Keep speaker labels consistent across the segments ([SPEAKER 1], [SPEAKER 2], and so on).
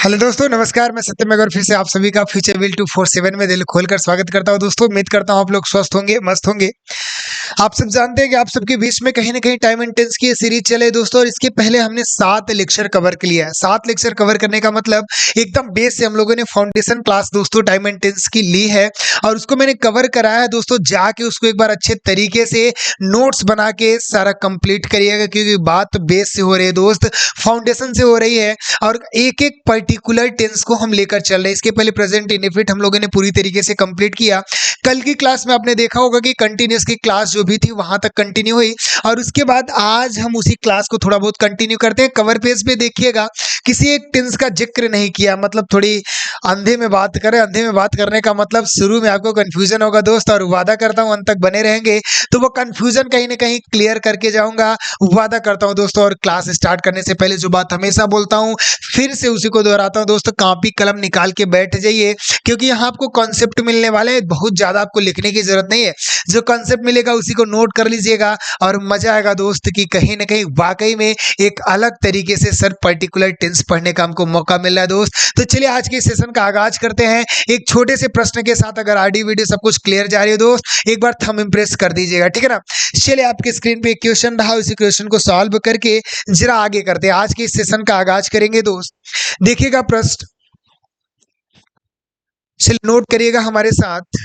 [SPEAKER 1] Hello दोस्तों, नमस्कार। मैं सत्यम अगर फिर से आप सभी का फ्यूचर विल 247 में दिल खोलकर स्वागत करता हूं। दोस्तों, उम्मीद करता हूं आप लोग स्वस्थ होंगे, मस्त होंगे। आप सब जानते हैं कि आप सबके बीच में कहीं ना कहीं टाइम एंड टेंस की ये सीरीज चले दोस्तों, और इसके पहले हमने 7 लेक्चर कवर कर लिया है। 7 लेक्चर कवर करने का मतलब एकदम बेस से हम लोगों ने फाउंडेशन क्लास दोस्तों टाइम एंड टेंस की ली है, और उसको मैंने कवर कराया है दोस्तों। जाके उसको एक बार अच्छे तरीके से नोट्स बना के सारा कंप्लीट करिएगा, क्योंकि बात बेस से हो रही है दोस्त, फाउंडेशन से हो रही है, और एक एक पर्टिकुलर टेंस को हम लेकर चल रहे हैं। इसके पहले प्रेजेंट इंडेफिनिट हम लोगों ने पूरी तरीके से कंप्लीट किया। कल की क्लास में आपने देखा होगा कि कंटिन्यूअस की क्लास जो भी थी वहां तक कंटिन्यू हुई, और उसके बाद आज हम उसी क्लास को थोड़ा बहुत कंटिन्यू करते हैं। कवर पेज पे देखिएगा, किसी एक टेंस का जिक्र नहीं किया, मतलब थोड़ी अंधे में बात करें। अंधे में बात करने का मतलब शुरू में आपको कंफ्यूजन होगा दोस्त, और वादा करता हूं अंत तक बने रहेंगे तो वो कंफ्यूजन कहीं ना कहीं क्लियर करके जाऊंगा, वादा करता हूं दोस्तों। और क्लास स्टार्ट करने से पहले जो बात हमेशा बोलता हूं, फिर से उसी को दोहराता हूं दोस्तों, कॉपी कलम निकाल के बैठ जाइए, क्योंकि यहाँ आपको कॉन्सेप्ट मिलने वाले हैं। बहुत ज्यादा आपको लिखने की जरूरत नहीं है, जो कॉन्सेप्ट मिलेगा उसी को नोट कर लीजिएगा, और मजा आएगा दोस्त कि कहीं ना कहीं वाकई में एक अलग तरीके से सर पर्टिकुलर टेंस पढ़ने का हमको मौका मिल रहा है दोस्त। तो चलिए आज के सेशन का आगाज करते हैं एक छोटे से प्रश्न के साथ। अगर आडी वीडियो सब कुछ क्लियर जा रही है दोस्त, एक बार थंब इम्प्रेस कर दीजिएगा, ठीक है ना। चलिए, आपके स्क्रीन पे एक क्वेश्चन रहा, उसी क्वेश्चन को सॉल्व करके जरा आगे करते हैं। आज के इस सेशन का आगाज करेंगे दोस्त। देखिएगा प्रश्न, चलिए नोट करिएगा हमारे साथ।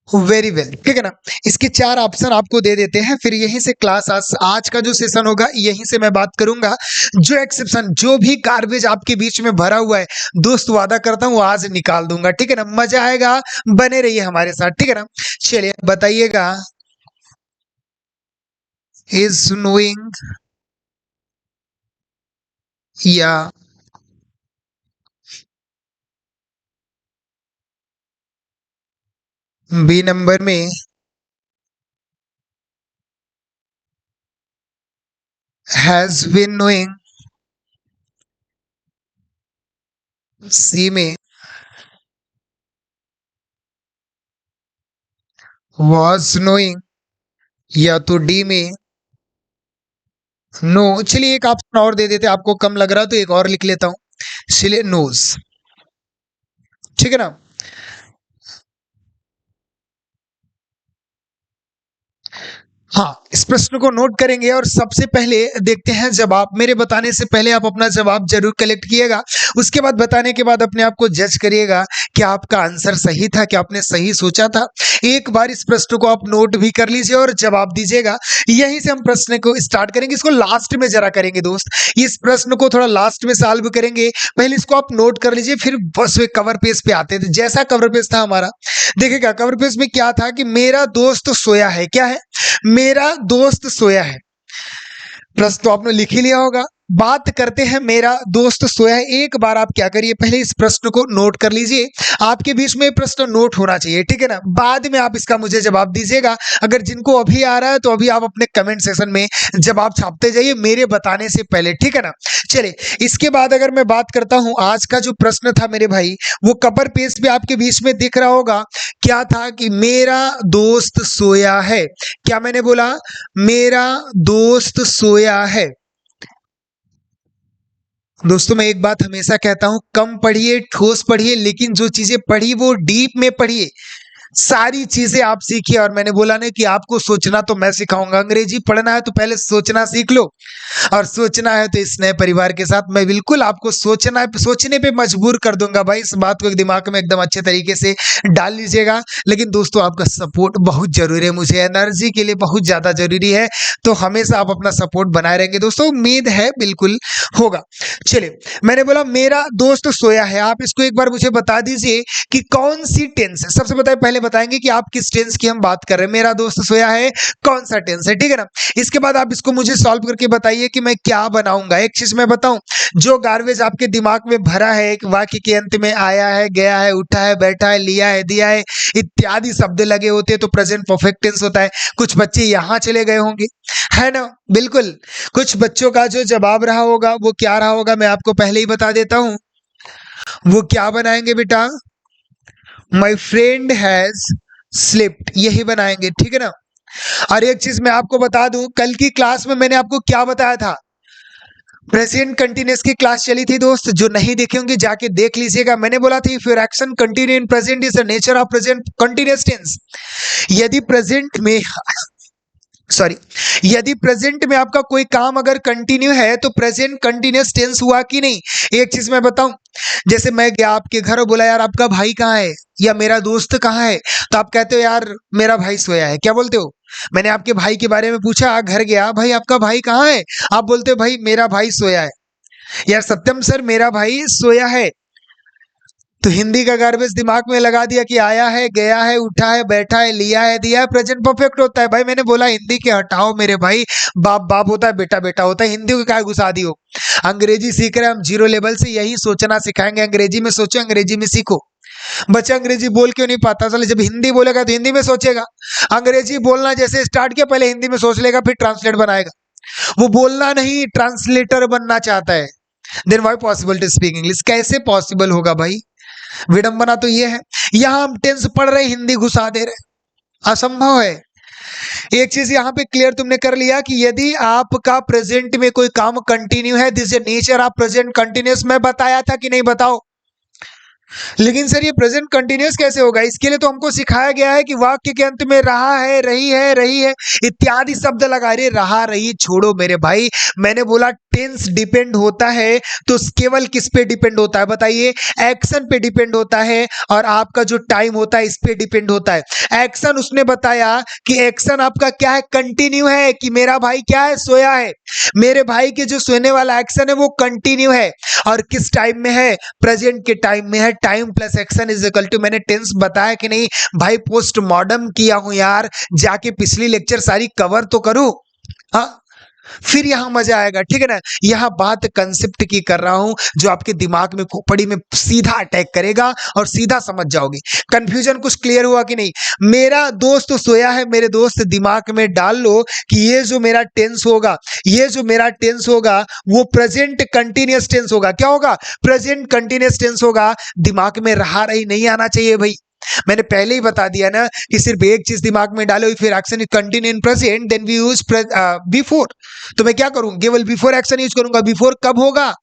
[SPEAKER 1] वेरी वेल, ठीक है ना। इसके 4 ऑप्शन आपको दे देते हैं, फिर यहीं से क्लास आज का जो सेशन होगा यहीं से मैं बात करूंगा। जो एक्सेप्शन, जो भी गार्बेज आपके बीच में भरा हुआ है दोस्त, वादा करता हूं आज निकाल दूंगा, ठीक है ना। मजा आएगा, बने रहिए हमारे साथ, ठीक है ना। चलिए बताइएगा, इज नोइंग या बी नंबर में हैज बीन नोइंग, सी में वॉज नोइंग, या तो डी में नो। चलिए एक ऑप्शन और दे देते, आपको कम लग रहा तो एक और लिख लेता हूं। चलिए नोज, ठीक है ना। हाँ, इस प्रश्न को नोट करेंगे, और सबसे पहले देखते हैं जवाब। मेरे बताने से पहले आप अपना जवाब जरूर कलेक्ट किएगा, उसके बाद बताने के बाद अपने आप को जज करिएगा कि आपका आंसर सही था, कि आपने सही सोचा था। एक बार इस प्रश्न को आप नोट भी कर लीजिए और जवाब दीजिएगा। यहीं से हम प्रश्न को स्टार्ट करेंगे, इसको लास्ट में जरा करेंगे दोस्त। इस प्रश्न को थोड़ा लास्ट में सॉल्व करेंगे, पहले इसको आप नोट कर लीजिए, फिर बस वे कवर पेज पे आते थे। जैसा कवर पेज था हमारा, देखिएगा कवर पेज में क्या था कि मेरा दोस्त सोया है। क्या है? मेरा दोस्त सोया है। प्रश्न तो आपने लिख ही लिया होगा। बात करते हैं मेरा दोस्त सोया है। एक बार आप क्या करिए, पहले इस प्रश्न को नोट कर लीजिए। आपके बीच में प्रश्न नोट होना चाहिए, ठीक है ना। बाद में आप इसका मुझे जवाब दीजिएगा। अगर जिनको अभी आ रहा है तो अभी आप अपने कमेंट सेक्शन में जवाब छापते जाइए मेरे बताने से पहले, ठीक है ना। चलिए, इसके बाद अगर मैं बात करता हूं, आज का जो प्रश्न था मेरे भाई, वो कवर पेज पे आपके बीच में दिख रहा होगा। क्या था कि मेरा दोस्त सोया है। क्या मैंने बोला? मेरा दोस्त सोया है। दोस्तों, मैं एक बात हमेशा कहता हूं, कम पढ़िए, ठोस पढ़िए, लेकिन जो चीजें पढ़ी वो डीप में पढ़िए। सारी चीजें आप सीखिए। और मैंने बोला नहीं कि आपको सोचना तो मैं सिखाऊंगा। अंग्रेजी पढ़ना है तो पहले सोचना सीख लो, और सोचना है तो इस नए परिवार के साथ मैं बिल्कुल आपको सोचने पे मजबूर कर दूंगा भाई। इस बात को दिमाग में एकदम अच्छे तरीके से डाल लीजिएगा। लेकिन दोस्तों, आपका सपोर्ट बहुत जरूरी है, मुझे एनर्जी के लिए बहुत ज्यादा जरूरी है। तो हमेशा आप अपना सपोर्ट बनाए रहेंगे दोस्तों, उम्मीद है बिल्कुल होगा। चलिए, मैंने बोला मेरा दोस्त सोया है। आप इसको एक बार मुझे बता दीजिए कि कौन सी टेंस है। सबसे पहले बताएंगे कि आप किस टेंस की हम बात कर रहे हैं। मेरा दोस्त सोया है, कौन सा टेंस है, ठीक है ना। इसके बाद आप इसको मुझे सॉल्व करके बताइए कि मैं क्या बनाऊंगा। एक चीज मैं बताऊं, जो गार्बेज आपके दिमाग में भरा है, एक वाक्य के अंत में आया है, गया है, उठा है, बैठा है, लिया है, दिया है इत्यादि शब्द लगे होते हैं तो प्रेजेंट परफेक्ट टेंस होता है। कुछ बच्चे यहां चले गए होंगे, है ना। बिल्कुल, कुछ बच्चों का जो जवाब रहा होगा वो क्या रहा होगा, मैं आपको पहले ही बता देता हूं। वो क्या बनाएंगे बेटा? माई फ्रेंड हैज स्लिप्ड, यही बनाएंगे, ठीक है ना। और एक चीज मैं आपको बता दूं, कल की क्लास में मैंने आपको क्या बताया था, प्रेजेंट कंटिन्यूअस की क्लास चली थी दोस्त, जो नहीं देखे होंगे जाके देख लीजिएगा। मैंने बोला था if your action continue in present is the nature of present continuous tense. यदि प्रेजेंट में सॉरी यदि प्रेजेंट में आपका कोई काम अगर कंटिन्यू है तो प्रेजेंट कंटिन्यूअस टेंस हुआ कि नहीं। एक चीज मैं बताऊं, जैसे मैं गया आपके घर और बोला यार आपका भाई कहाँ है या मेरा दोस्त कहाँ है, तो आप कहते हो यार मेरा भाई सोया है, क्या बोलते हो। मैंने आपके भाई के बारे में पूछा, घर गया, भाई आपका भाई कहाँ है, आप बोलते हो भाई मेरा भाई सोया है। यार सत्यम सर मेरा भाई सोया है, तो हिंदी का गार्बेज दिमाग में लगा दिया कि आया है, गया है, उठा है, बैठा है, लिया है, दिया है, प्रेजेंट परफेक्ट होता है। भाई मैंने बोला हिंदी के हटाओ मेरे भाई, बाप बाप होता है, बेटा बेटा होता है, हिंदी को क्या घुसा दी हो। अंग्रेजी सीख रहे हैं हम जीरो लेवल से, यही सोचना सिखाएंगे, अंग्रेजी में सोचो, अंग्रेजी में सीखो। बच्चा अंग्रेजी बोल क्यों नहीं पाता, चले जब हिंदी बोलेगा तो हिंदी में सोचेगा। अंग्रेजी बोलना जैसे स्टार्ट किया पहले हिंदी में सोच लेगा, फिर ट्रांसलेट बनाएगा। वो बोलना नहीं ट्रांसलेटर बनना चाहता है। Then why possible to speak English, कैसे पॉसिबल होगा भाई, विडंबना तो ये है। यहां हम टेंस पढ़ रहे हिंदी घुसा दे रहे, असंभव है। एक चीज यहां पे क्लियर तुमने कर लिया कि यदि आपका प्रेजेंट में कोई काम कंटिन्यू है, this is nature of present continuous. मैं बताया था कि नहीं, बताओ। लेकिन सर ये प्रेजेंट कंटिन्यूअस कैसे होगा, इसके लिए तो हमको सिखाया गया है कि वाक्य के अंत में रहा है, रही है इत्यादि शब्द लगा रहे। रहा रही छोड़ो मेरे भाई, मैंने बोला टेंस डिपेंड होता है तो केवल किस पे डिपेंड होता है बताइए, एक्शन पे डिपेंड होता है, और आपका जो टाइम होता है इस पे डिपेंड होता है। एक्शन उसने बताया कि एक्शन आपका क्या है, कंटिन्यू है, कि मेरा भाई क्या है, सोया है। मेरे भाई के जो सोने वाला एक्शन है वो कंटिन्यू है, और किस टाइम में है, प्रेजेंट के टाइम में है। Time plus action is equal to, मैंने टेंस बताया कि नहीं भाई, पोस्टमार्टम किया हूं यार, जाके पिछली लेक्चर सारी कवर तो करूं, हाँ फिर यहां मजा आएगा, ठीक है ना। यहां बात कंसेप्ट की कर रहा हूं जो आपके दिमाग में खोपड़ी में सीधा अटैक करेगा और सीधा समझ जाओगे। कंफ्यूजन कुछ क्लियर हुआ कि नहीं। मेरा दोस्त सोया है, मेरे दोस्त दिमाग में डाल लो कि ये जो मेरा टेंस होगा, ये जो मेरा टेंस होगा वो प्रेजेंट कंटिन्यूअस टेंस होगा। क्या होगा, प्रेजेंट कंटिन्यूअस टेंस होगा। दिमाग में रहा रही नहीं आना चाहिए भाई, मैंने पहले ही बता दिया ना कि सिर्फ एक चीज दिमाग में डालो, फिर action is continue in present then we use before. तो मैं क्या करूं, केवल बिफोर एक्शन यूज करूंगा। बिफोर कब होगा,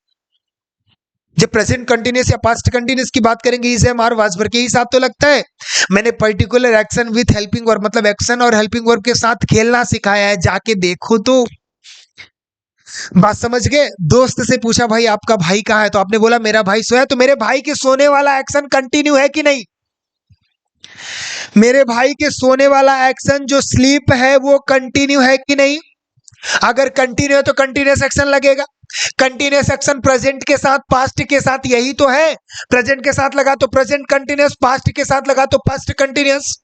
[SPEAKER 1] जब प्रेजेंट कंटिन्यूअस या पास्ट कंटिन्यूअस की बात करेंगे। इसे हमारे वाजभर के हिसाब तो लगता है। मैंने particular action with helping verb, मतलब एक्शन और हेल्पिंग वर्ब के साथ खेलना सिखाया है, जाके देखो तो। बात समझ गए। दोस्त से पूछा भाई आपका भाई कहाँ है, तो आपने बोला मेरा भाई सोया, तो मेरे भाई के सोने वाला एक्शन कंटिन्यू है कि नहीं। मेरे भाई के सोने वाला एक्शन जो स्लीप है वो कंटिन्यू है कि नहीं। अगर कंटिन्यू है तो कंटिन्यूअस एक्शन लगेगा। कंटिन्यूअस एक्शन प्रेजेंट के साथ पास्ट के साथ, यही तो है। प्रेजेंट के साथ लगा तो प्रेजेंट कंटिन्यूअस, पास्ट के साथ लगा तो पास्ट कंटिन्यूअस।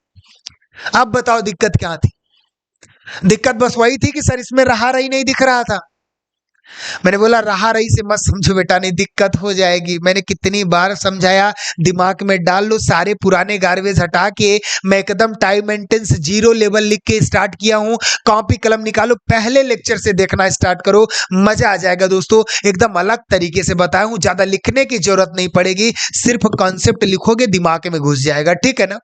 [SPEAKER 1] अब बताओ दिक्कत क्या थी। दिक्कत बस वही थी कि सर इसमें रहा रही नहीं दिख रहा था। मैंने बोला रहा रही से मत समझो बेटा, नहीं दिक्कत हो जाएगी। मैंने कितनी बार समझाया, दिमाग में डाल लो, सारे पुराने गार्बेज हटा के मैं एकदम टाइम मेंटेनेंस जीरो लेवल लिख के स्टार्ट किया हूं। कॉपी कलम निकालो, पहले लेक्चर से देखना स्टार्ट करो, मजा आ जाएगा दोस्तों। एकदम अलग तरीके से बताया हूं, ज्यादा लिखने की जरूरत नहीं पड़ेगी, सिर्फ कॉन्सेप्ट लिखोगे दिमाग में घुस जाएगा, ठीक है ना।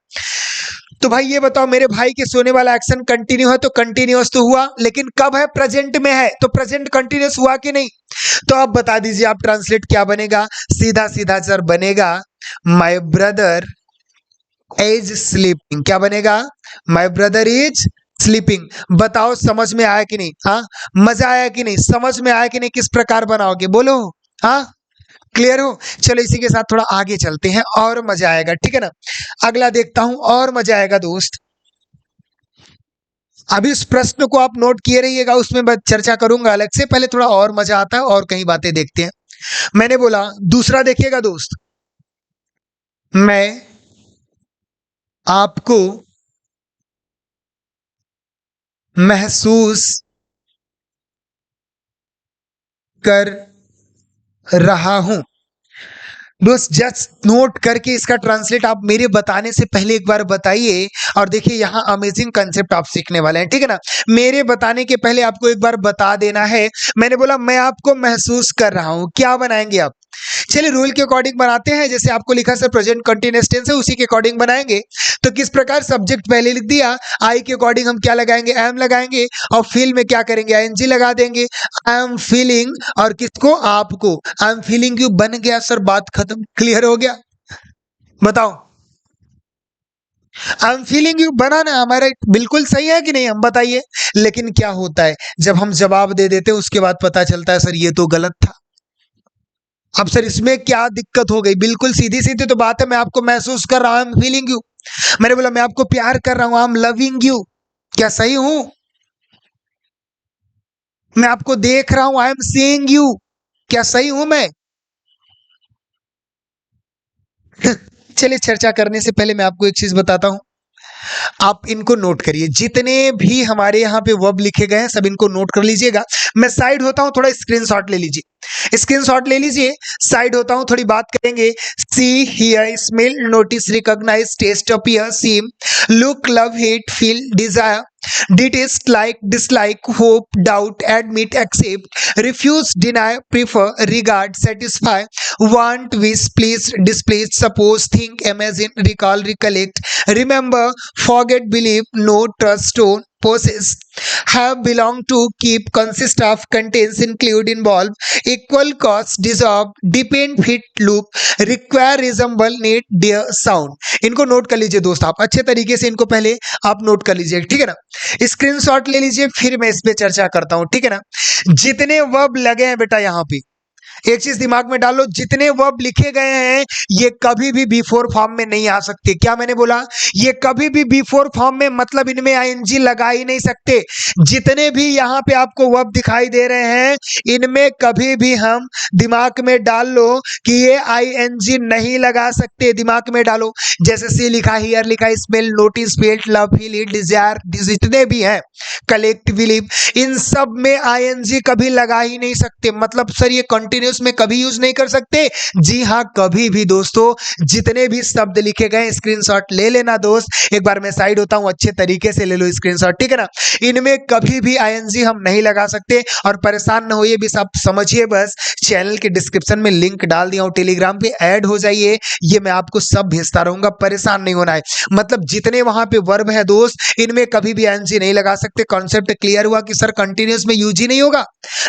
[SPEAKER 1] तो भाई ये बताओ, मेरे भाई के सोने वाला एक्शन कंटिन्यू है तो कंटिन्यूअस तो हुआ, लेकिन कब है, प्रेजेंट में है, तो प्रेजेंट कंटिन्यूअस हुआ कि नहीं। तो अब बता दीजिए आप, ट्रांसलेट क्या बनेगा, सीधा सीधा सर बनेगा माय ब्रदर इज स्लीपिंग। क्या बनेगा, माय ब्रदर इज स्लीपिंग। बताओ समझ में आया कि नहीं, हाँ मजा आया कि नहीं, समझ में आया कि नहीं, किस प्रकार बनाओगे बोलो, हाँ क्लियर हो। चलो इसी के साथ थोड़ा आगे चलते हैं और मजा आएगा, ठीक है ना। अगला देखता हूं और मजा आएगा दोस्त। अभी इस प्रश्न को आप नोट किए रहिएगा, उसमें मैं चर्चा करूंगा अलग से, पहले थोड़ा और मजा आता है और कई बातें देखते हैं। मैंने बोला दूसरा देखिएगा दोस्त, मैं आपको महसूस कर रहा हूं। दोस्त जस्ट नोट करके इसका ट्रांसलेट आप मेरे बताने से पहले एक बार बताइए, और देखिए यहाँ अमेजिंग कंसेप्ट आप सीखने वाले हैं, ठीक है ना। मेरे बताने के पहले आपको एक बार बता देना है। मैंने बोला मैं आपको महसूस कर रहा हूं, क्या बनाएंगे आप, चलिए रूल के अकॉर्डिंग बनाते हैं। जैसे आपको लिखा सर प्रेजेंट कंटिन्यूअस टेंस है, उसी के अकॉर्डिंग बनाएंगे। तो किस प्रकार, सब्जेक्ट पहले लिख दिया, आई के अकॉर्डिंग हम क्या लगाएंगे, एम लगाएंगे, और फील में क्या करेंगे, आईएनजी लगा देंगे। आई एम फीलिंग, और किसको, आपको, आई एम फीलिंग यू बन गया सर, बात खत्म, क्लियर हो गया। बताओ, आई एम फीलिंग यू बनाना हमारा बिल्कुल सही है कि नहीं, हम बताइए। लेकिन क्या होता है, जब हम जवाब दे देते हैं उसके बाद पता चलता है सर ये तो गलत था। अब सर इसमें क्या दिक्कत हो गई, बिल्कुल सीधी सीधी तो बात है, मैं आपको महसूस कर रहा हूं, आई एम फीलिंग यू। मैंने बोला मैं आपको प्यार कर रहा हूं, आई एम लविंग यू, क्या सही हूं? मैं आपको देख रहा हूं, आई एम सीइंग यू, क्या सही हूं मैं? चलिए चर्चा करने से पहले मैं आपको एक चीज बताता हूं, आप इनको नोट करिए। जितने भी हमारे यहाँ पे वर्ब लिखे गए हैं सब इनको नोट कर लीजिएगा। मैं साइड होता हूं, थोड़ा स्क्रीनशॉट ले लीजिए, स्क्रीनशॉट ले लीजिए। साइड होता हूं, थोड़ी बात करेंगे। See, hear, smell, notice, recognise, taste, appear, seem, look, love, hate, feel, desire, detest, like, dislike, hope, doubt, admit, accept, refuse, deny, prefer, regard, satisfy, want, wish, please, displease, suppose, think, imagine, recall, recollect, remember, forget, believe, know, trust, stone, possess, have, belong to, keep, consist of, contains, include, involve, equal, cost, deserve, depend, fit, look, require, resemble, need, dear, sound। इनको note कर लीजिए दोस्त, आप अच्छे तरीके से इनको पहले आप नोट कर लीजिए, ठीक है ना। स्क्रीनशॉट ले लीजिए, फिर मैं इस पे चर्चा करता हूं, ठीक है ना। जितने वर्ब लगे हैं बेटा यहाँ पे, एक चीज दिमाग में डालो, जितने वर्ब लिखे गए हैं ये कभी भी बिफोर फॉर्म में नहीं आ सकते। क्या मैंने बोला, ये कभी भी बिफोर फॉर्म में, मतलब इनमें आईएनजी लगा ही नहीं सकते। जितने भी यहाँ पे आपको वर्ब दिखाई दे रहे हैं इनमें कभी भी हम, दिमाग में डाल लो कि ये आईएनजी नहीं लगा सकते, दिमाग में डालो। जैसे सी लिखा, हियर लिखा, smell, notice, felt, love, feel, desire, जितने भी हैं, कलेक्ट, बिलीव, इन सब में आईएनजी कभी लगा ही नहीं सकते। मतलब सर ये कंटिन्यूस में कभी यूज नहीं कर सकते, जी हाँ कभी भी दोस्तों। जितने भी शब्द लिखे गए स्क्रीनशॉट ले लेना दोस्त, एक बार मैं साइड होता हूं, अच्छे तरीके से ले लो स्क्रीनशॉट, ठीक है ना। इनमें कभी भी आईएनजी हम नहीं लगा सकते। और परेशान न होइए, बस आप समझिए, बस चैनल के डिस्क्रिप्शन में लिंक डाल दिया हूं, टेलीग्राम पे ऐड हो जाइए, ये मैं आपको सब भेजता रहूंगा, परेशान नहीं होना है। मतलब जितने वहां पे वर्ब है दोस्त इनमें कभी भी आईएनजी नहीं लगा सकते। कॉन्सेप्ट क्लियर हुआ कि सर कंटिन्यूअस में यूज ही नहीं होगा,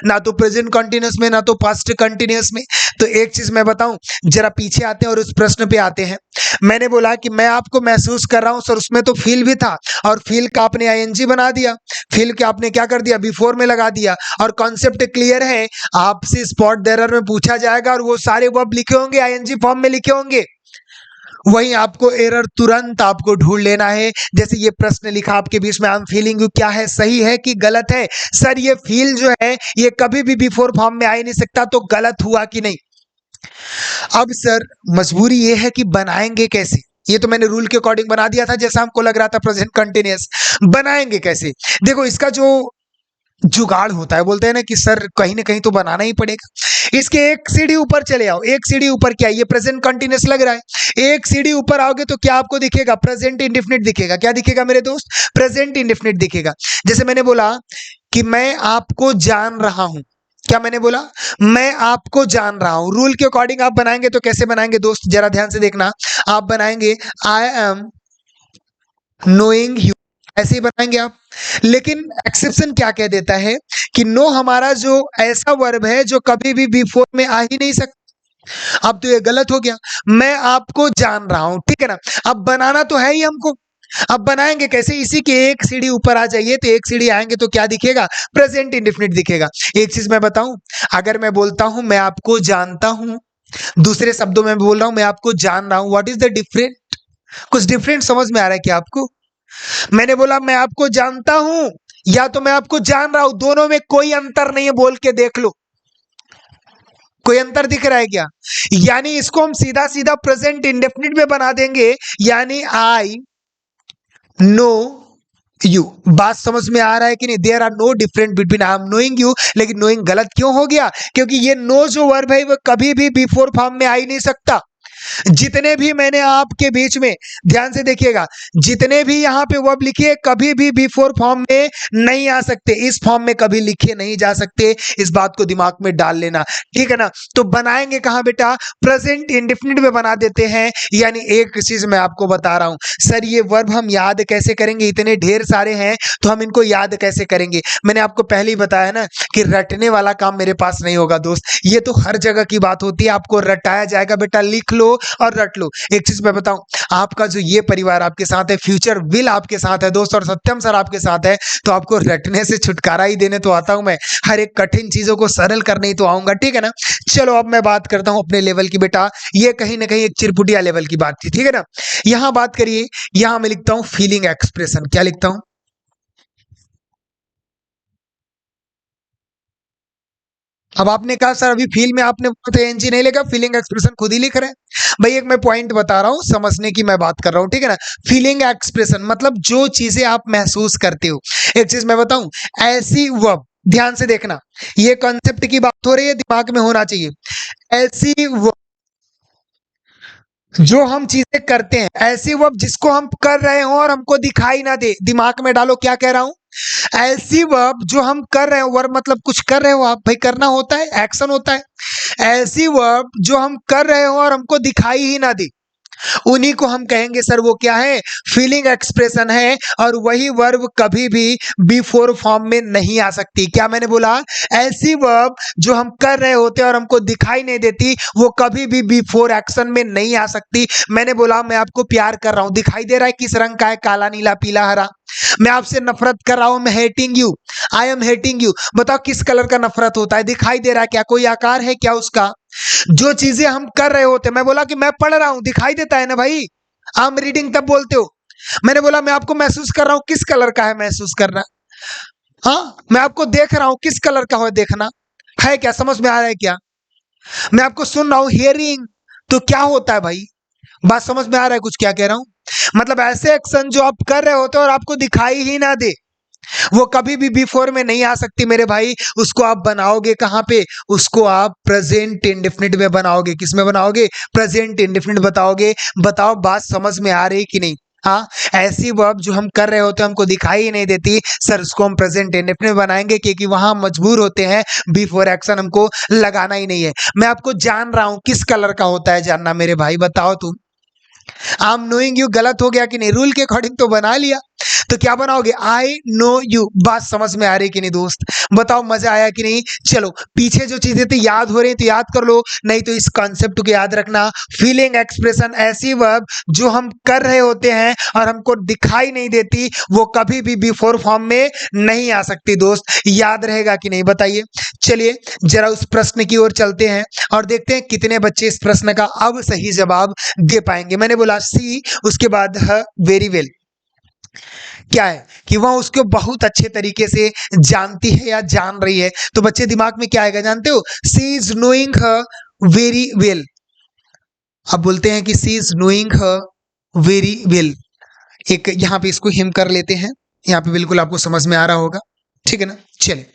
[SPEAKER 1] ना तो प्रेजेंट कंटिन्यूअस में ना तो पास्ट कंटिन्यूअस में। तो एक चीज मैं बताऊं, जरा पीछे आते हैं और उस प्रश्न पे आते हैं। मैंने बोला कि मैं आपको महसूस कर रहा हूं सर, उसमें तो फील भी था, और फील का आपने आईएनजी बना दिया, फील के आपने क्या कर दिया, बिफोर में लगा दिया। और कॉन्सेप्ट क्लियर है, आपसे स्पॉट एरर में पूछा जाएगा और वो सारे वर्ब लिखे होंगे, आईएनजी फॉर्म में लिखे होंगे, वहीं आपको एरर तुरंत आपको ढूंढ लेना है। जैसे ये प्रश्न लिखा आपके बीच में, आई एम फीलिंग यू, क्या है, सही है कि गलत है? सर ये फील जो है ये कभी भी बिफोर फॉर्म में आ ही नहीं सकता, तो गलत हुआ कि नहीं। अब सर मजबूरी ये है कि बनाएंगे कैसे, ये तो मैंने रूल के अकॉर्डिंग बना दिया था, जैसा हमको लग रहा था प्रेजेंट कंटिन्यूअस। बनाएंगे कैसे, देखो इसका जो जुगाड़ होता है, बोलते हैं ना कि सर कहीं ना कहीं तो बनाना ही पड़ेगा। इसके एक सीढ़ी ऊपर चले आओ, एक सीढ़ी ऊपर, क्या ये प्रेजेंट कंटिन्यूअस लग रहा है, एक सीढ़ी ऊपर आओगे तो क्या आपको दिखेगा, प्रेजेंट इंडेफिनिट दिखेगा। क्या दिखेगा मेरे दोस्त, प्रेजेंट इंडेफिनिट दिखेगा। जैसे मैंने बोला कि मैं आपको जान रहा हूं, क्या मैंने बोला, मैं आपको जान रहा हूं। रूल के अकॉर्डिंग आप बनाएंगे तो कैसे बनाएंगे दोस्त, जरा ध्यान से देखना। आप बनाएंगे आई एम नोइंग यू, ऐसे ही बनाएंगे आप। लेकिन एक्सेप्शन क्या कह देता है कि नो हमारा जो ऐसा वर्ब है जो कभी भी बिफोर में आ ही नहीं सकता। अब तो ये गलत हो गया, मैं आपको जान रहा हूं, ठीक है ना। अब बनाना तो है ही हमको, अब बनाएंगे कैसे, इसी के एक सीढ़ी ऊपर आ जाइए, तो एक सीढ़ी आएंगे तो क्या दिखेगा, प्रेजेंट इंडेफिनिट दिखेगा। एक चीज मैं बताऊं, अगर मैं बोलता हूं मैं आपको जानता हूं, दूसरे शब्दों में बोल रहा हूं मैं आपको जान रहा हूं, व्हाट इज द डिफरेंट, कुछ डिफरेंट समझ में आ रहा है क्या आपको? मैंने बोला मैं आपको जानता हूं या तो मैं आपको जान रहा हूं, दोनों में कोई अंतर नहीं है, बोल के देख लो, कोई अंतर दिख रहा है क्या? यानी इसको हम सीधा सीधा प्रेजेंट इंडेफिनिट में बना देंगे, यानी आई नो यू। बात समझ में आ रहा है कि नहीं, there are no different between I am knowing you. लेकिन नोइंग गलत क्यों हो गया, क्योंकि ये नो जो वर्ब है वो कभी भी बिफोर फॉर्म में आ ही नहीं सकता। जितने भी मैंने आपके बीच में, ध्यान से देखिएगा, जितने भी यहाँ पे वर्ब लिखे कभी भी बिफोर फॉर्म में नहीं आ सकते, इस फॉर्म में कभी लिखे नहीं जा सकते, इस बात को दिमाग में डाल लेना, ठीक है ना। तो बनाएंगे कहाँ बेटा, प्रेजेंट इंडेफिनिट में बना देते हैं। यानी एक चीज मैं आपको बता रहा हूं, सर ये वर्ब हम याद कैसे करेंगे, इतने ढेर सारे हैं तो हम इनको याद कैसे करेंगे। मैंने आपको पहले ही बताया ना कि रटने वाला काम मेरे पास नहीं होगा दोस्त, ये तो हर जगह की बात होती है, आपको रटाया जाएगा बेटा, लिख लो और रट लो। एक चीज मैं बताऊं, आपका जो ये परिवार आपके साथ है, फ्यूचर विल आपके साथ है दोस्त, और सत्यम सर आपके साथ है, तो आपको रटने से छुटकारा ही देने तो आता हूं मैं, हर एक कठिन चीजों को सरल करने ही तो आऊंगा, ठीक है ना। चलो अब मैं बात करता हूं अपने लेवल की बेटा, ये कहीं ना कहीं एक चिरपुटिया लेवल की बात थी, ठीक है ना। यहां बात करिए, यहां मैं लिखता हूं फीलिंग एक्सप्रेशन, क्या लिखता हूं, अब आपने कहा सर अभी फील में आपने तो एनजी नहीं लेगा, फीलिंग एक्सप्रेशन खुद ही लिख रहे हैं भाई। एक मैं पॉइंट बता रहा हूं, समझने की मैं बात कर रहा हूं, ठीक है ना। फीलिंग एक्सप्रेशन मतलब जो चीजें आप महसूस करते हो। एक चीज मैं बताऊं, ऐसी वर्ब, ध्यान से देखना, ये कॉन्सेप्ट की बात हो रही है, दिमाग में होना चाहिए। ऐसी वर्ब जो हम चीजें करते हैं, ऐसी वर्ब जिसको हम कर रहे हो और हमको दिखाई ना दे, दिमाग में डालो क्या कह रहा हूं। ऐसी वर्ब जो हम कर रहे हो, वर्ब मतलब कुछ कर रहे हो आप भाई, करना होता है, एक्शन होता है। ऐसी वर्ब जो हम कर रहे हो और हमको दिखाई ही ना दे, उन्हीं को हम कहेंगे सर वो क्या है, फीलिंग एक्सप्रेशन है। और वही वर्ब कभी भी बिफोर फॉर्म में नहीं आ सकती। क्या मैंने बोला, ऐसी वर्ब जो हम कर रहे होते हैं और हमको दिखाई नहीं देती, वो कभी भी बिफोर एक्शन में नहीं आ सकती। मैंने बोला मैं आपको प्यार कर रहा हूं, दिखाई दे रहा है किस रंग का है, काला नीला पीला हरा। मैं आपसे नफरत कर रहा हूं, मैं hating you, I am hating you, बताओ किस कलर का नफरत होता है, दिखाई दे रहा है क्या, कोई आकार है क्या उसका। जो चीजें हम कर रहे होते, मैं बोला कि मैं पढ़ रहा हूं, दिखाई देता है ना भाई, आई एम रीडिंग तब बोलते हो। मैंने बोला मैं आपको महसूस कर रहा हूं, किस कलर का है महसूस करना, हाँ मैं आपको देख रहा हूं, किस कलर का हो देखना, है क्या, समझ में आ रहा है क्या। मैं आपको सुन रहा हूं, हियरिंग, तो क्या होता है भाई, बात समझ में आ रहा है कुछ क्या कह रहा हूं। मतलब ऐसे एक्शन जो आप कर रहे होते हो और आपको दिखाई ही ना दे, वो कभी भी बिफोर में नहीं आ सकती मेरे भाई। उसको आप बनाओगे कहां पे, उसको आप प्रेजेंट इंडेफिनिट में बनाओगे, किस में बनाओगे, प्रेजेंट इंडेफिनिट बताओगे। बताओ बात समझ में आ रही कि नहीं। हाँ, ऐसी वर्ब जो हम कर रहे होते हैं हमको दिखाई ही नहीं देती, सर उसको हम प्रेजेंट इंडेफिनिट बनाएंगे, क्योंकि वहां मजबूर होते हैं, बिफोर एक्शन हमको लगाना ही नहीं है। मैं आपको जान रहा हूं, किस कलर का होता है जानना मेरे भाई, बताओ तुम। आई एम नोइंग यू गलत हो गया कि नहीं, रूल के अकॉर्डिंग तो बना लिया, तो क्या बनाओगे, आई नो यू। बात समझ में आ रही कि नहीं दोस्त, बताओ मजा आया कि नहीं। चलो पीछे जो चीजें थी याद हो रही तो याद कर लो, नहीं तो इस कॉन्सेप्ट को याद रखना। फीलिंग एक्सप्रेशन ऐसी वर्ब जो हम कर रहे होते हैं और हमको दिखाई नहीं देती, वो कभी भी बिफोर फॉर्म में नहीं आ सकती दोस्त, याद रहेगा कि नहीं बताइए। चलिए जरा उस प्रश्न की ओर चलते हैं और देखते हैं कितने बच्चे इस प्रश्न का अब सही जवाब दे पाएंगे। मैंने बोला सी, उसके बाद वेरी वेल, क्या है कि वह उसको बहुत अच्छे तरीके से जानती है या जान रही है। तो बच्चे दिमाग में क्या आएगा जानते हो, she is knowing her very well. अब बोलते हैं कि she is knowing her very well, एक यहाँ पे इसको हिम कर लेते हैं, यहाँ पे बिल्कुल आपको समझ में आ रहा होगा, ठीक है ना। चलिए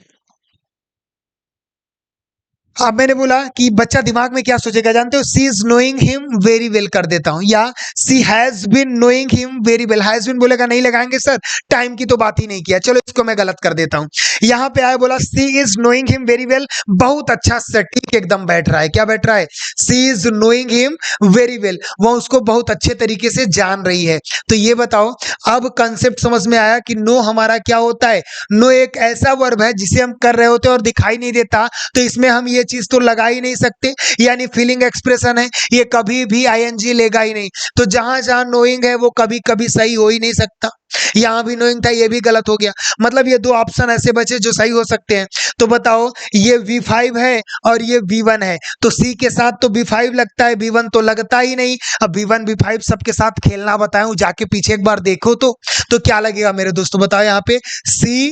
[SPEAKER 1] अब मैंने बोला कि बच्चा दिमाग में क्या सोचेगा जानते हो, she is knowing him very well कर देता हूं, या she has been knowing him very well. Has been बोलेगा नहीं लगाएंगे सर, टाइम की तो बात ही नहीं किया, चलो इसको मैं गलत कर देता हूं। यहां पे आया बोला she is knowing him very well, बहुत अच्छा सटीक एकदम बैठ रहा है, क्या बैठ रहा है, she is knowing him very well, वो उसको बहुत अच्छे तरीके से जान रही है। तो ये बताओ अब कंसेप्ट समझ में आया कि नो हमारा क्या होता है, नो एक ऐसा वर्ब है जिसे हम कर रहे होते हैं और दिखाई नहीं देता, तो इसमें हम ये चीज तो लगा ही नहीं सकते, यानी फीलिंग एक्सप्रेशन है, ये कभी भी आईएनजी लेगा ही नहीं। तो जहां जहां नोइंग है वो कभी कभी सही हो ही नहीं सकता। यहां भी नोइंग था, ये भी गलत हो गया, मतलब ये दो ऑप्शन ऐसे बचे जो सही हो सकते हैं। तो बताओ ये V5 है और ये V1 है, तो C के साथ तो V5 लगता है, V1 तो लगता ही नहीं। अब V1 V5 सबके साथ खेलना बताऊं, जाके पीछे एक बार देखो तो क्या लगेगा मेरे दोस्तों, बताओ यहाँ पे C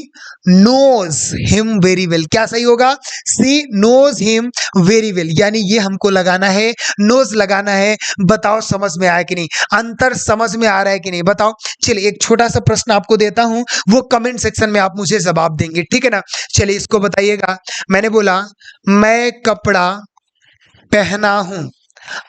[SPEAKER 1] knows him very well, क्या सही होगा, C knows him very well, यानी ये हमको लगाना है, नोज लगाना है। बताओ समझ में आया कि नहीं, अंतर समझ में आ रहा है कि नहीं बताओ। चलिए एक छोटा सा प्रश्न आपको देता हूं, वो कमेंट सेक्शन में आप मुझे जवाब देंगे, ठीक है ना। चलिए इसको बताइएगा, मैंने बोला मैं कपड़ा पहना हूं,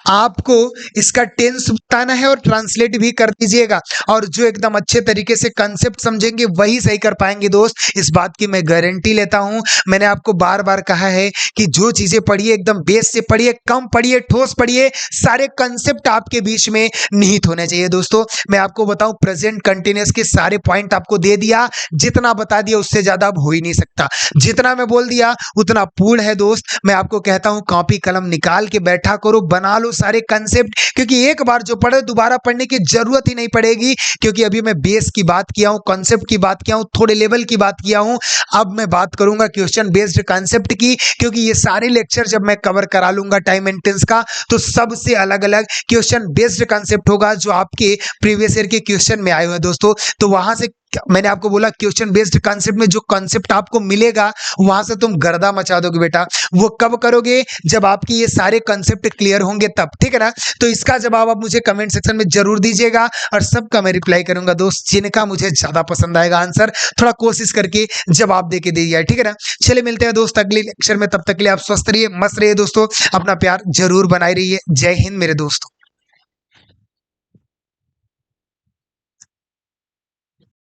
[SPEAKER 1] आपको इसका टेंस बताना है और ट्रांसलेट भी कर दीजिएगा, और जो एकदम अच्छे तरीके से कंसेप्ट समझेंगे वही सही कर पाएंगे दोस्त, इस बात की मैं गारंटी लेता हूं। मैंने आपको बार बार कहा है कि जो चीजें पढ़िए एकदम बेस से पढ़िए, कम पढ़िए, ठोस पढ़िए, सारे कंसेप्ट आपके बीच में निहित होने चाहिए दोस्तों। मैं आपको बताऊं, प्रेजेंट कंटिन्यूअस के सारे पॉइंट आपको दे दिया, जितना बता दिया उससे ज्यादा अब हो ही नहीं सकता, जितना मैं बोल दिया उतना पूर्ण है दोस्त। मैं आपको कहता हूं कॉपी कलम निकाल के बैठा करो, बना लो सारे कंसेप्ट, क्योंकि एक बार जो पढ़े दोबारा पढ़ने की जरूरत ही नहीं पड़ेगी, क्योंकि अभी मैं बेस की बात किया हूं, कॉन्सेप्ट की बात किया हूं, थोड़े लेवल की बात किया हूं। अब मैं बात करूंगा क्वेश्चन बेस्ड कॉन्सेप्ट की, क्योंकि ये सारे लेक्चर जब मैं कवर करा लूंगा टाइम एंड टेंस का, तो सबसे अलग अलग क्वेश्चन बेस्ड कॉन्सेप्ट होगा जो आपके प्रीवियस ईयर के क्वेश्चन में आए हुए हैं दोस्तों। तो वहां से मैंने आपको बोला क्वेश्चन बेस्ड कॉन्सेप्ट में जो कॉन्सेप्ट आपको मिलेगा वहां से तुम गर्दा मचा दोगे बेटा। वो कब करोगे? जब आपकी ये सारे कॉन्सेप्ट क्लियर होंगे तब, ठीक है ना। तो इसका जवाब आप मुझे कमेंट सेक्शन में जरूर दीजिएगा, और सबका मैं रिप्लाई करूंगा दोस्त, जिनका मुझे ज्यादा पसंद आएगा आंसर, थोड़ा कोशिश करके जवाब दे के दीजिए, ठीक है ना। चलिए मिलते हैं दोस्त अगले लेक्चर में, तब तक के लिए आप स्वस्थ रहिए, मस्त रहिए दोस्तों, अपना प्यार जरूर बनाए रहिए। जय हिंद मेरे दोस्तों।